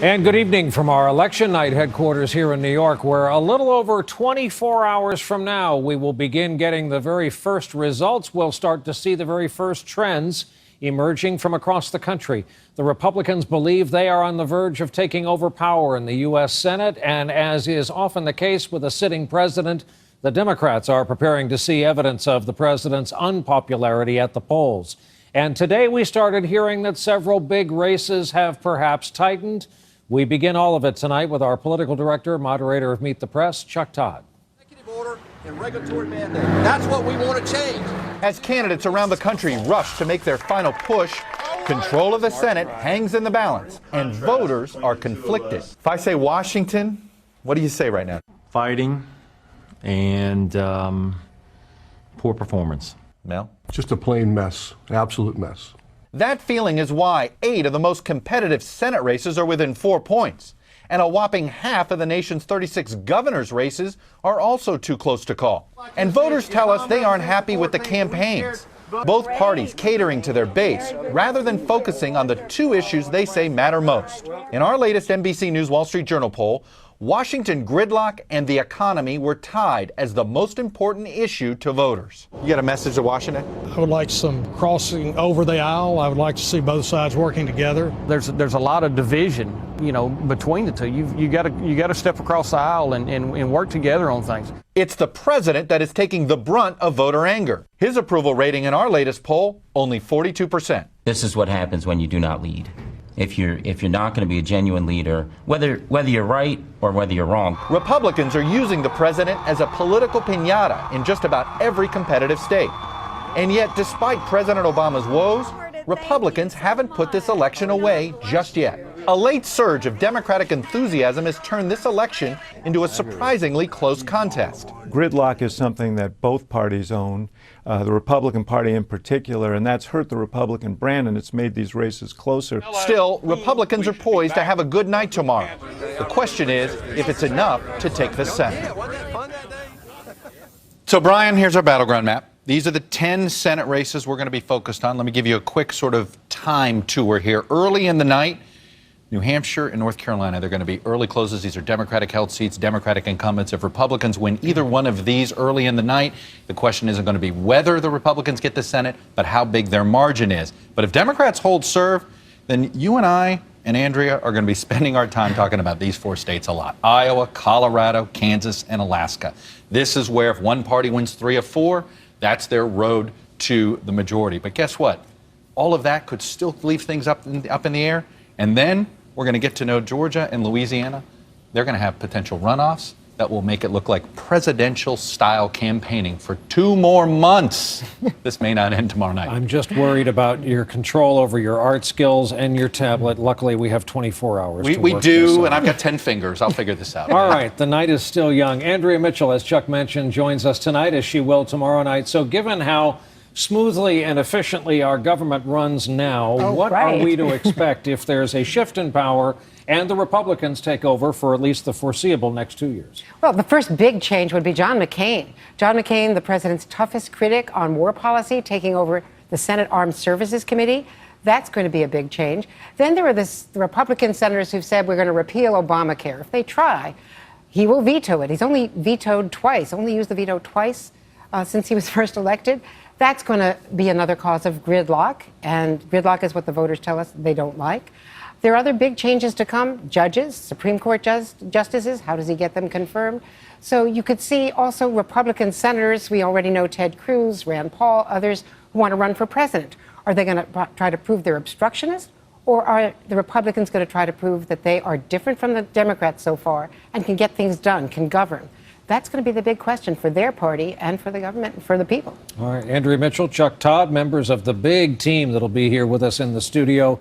And good evening from our election night headquarters here in New York, where a little over 24 hours from now, we will begin getting the very first results. We'll start to see the very first trends emerging from across the country. The Republicans believe they are on the verge of taking over power in the U.S. Senate. And as is often the case with a sitting president, the Democrats are preparing to see evidence of the president's unpopularity at the polls. And today we started hearing that several big races have perhaps tightened. We begin all of it tonight with our political director, moderator of Meet the Press, Chuck Todd. Executive order and regulatory mandate. That's what we want to change. As candidates around the country rush to make their final push, control of the Senate hangs in the balance, and voters are conflicted. If I say Washington, what do you say right now? Fighting and poor performance. Mel? Just a plain mess, absolute mess. That feeling is why 8 of the most competitive Senate races are within 4 points. And a whopping half of the nation's 36 governor's races are also too close to call. And voters tell us they aren't happy with the campaigns. Both parties catering to their base rather than focusing on the 2 issues they say matter most. In our latest NBC News Wall Street Journal poll, Washington gridlock and the economy were tied as the most important issue to voters. You got a message to Washington? I would like some crossing over the aisle. I would like to see both sides working together. There's a lot of division, between the two. You got to step across the aisle and work together on things. It's the president that is taking the brunt of voter anger. His approval rating in our latest poll, only 42%. This is what happens when you do not lead. If you're not going to be a genuine leader, whether you're right or whether you're wrong. Republicans are using the president as a political piñata in just about every competitive state. And yet, despite President Obama's woes, Republicans haven't put this election away just yet. A late surge of Democratic enthusiasm has turned this election into a surprisingly close contest. Gridlock is something that both parties own, the Republican Party in particular, and that's hurt the Republican brand, and it's made these races closer. Still, Republicans are poised to have a good night tomorrow. The question is if it's enough to take the Senate. So, Brian, here's our battleground map. These are the 10 Senate races we're going to be focused on. Let me give you a quick sort of time tour here. Early in the night, New Hampshire and North Carolina, they're going to be early closes. These are Democratic-held seats, Democratic incumbents. If Republicans win either one of these early in the night, the question isn't going to be whether the Republicans get the Senate, but how big their margin is. But if Democrats hold serve, then you and I and Andrea are going to be spending our time talking about these 4 states a lot. Iowa, Colorado, Kansas, and Alaska. This is where if one party wins 3 of 4, that's their road to the majority. But guess what? All of that could still leave things up in the air. And then we're going to get to know Georgia and Louisiana. They're going to have potential runoffs that will make it look like presidential-style campaigning for 2 more months. This may not end tomorrow night. I'm just worried about your control over your art skills and your tablet. Luckily, we have 24 hours to We work do, this out. and I've got 10 fingers. I'll figure this out. All right, the night is still young. Andrea Mitchell, as Chuck mentioned, joins us tonight, as she will tomorrow night. So given how smoothly and efficiently our government runs now, what are we to expect if there's a shift in power and the Republicans take over for at least the foreseeable next 2 years? Well, the first big change would be John McCain. John McCain, the president's toughest critic on war policy, taking over the Senate Armed Services Committee. That's going to be a big change. Then there are the Republican senators who've said we're going to repeal Obamacare. If they try, he will veto it. He's only vetoed twice, only used the veto twice since he was first elected. That's going to be another cause of gridlock, and gridlock is what the voters tell us they don't like. There are other big changes to come. Judges, Supreme Court justices, how does he get them confirmed? So you could see also Republican senators. We already know Ted Cruz, Rand Paul, others who want to run for president. Are they going to try to prove they're obstructionists? Or are the Republicans going to try to prove that they are different from the Democrats so far and can get things done, can govern? That's going to be the big question for their party and for the government and for the people. All right, Andrea Mitchell, Chuck Todd, members of the big team that'll be here with us in the studio.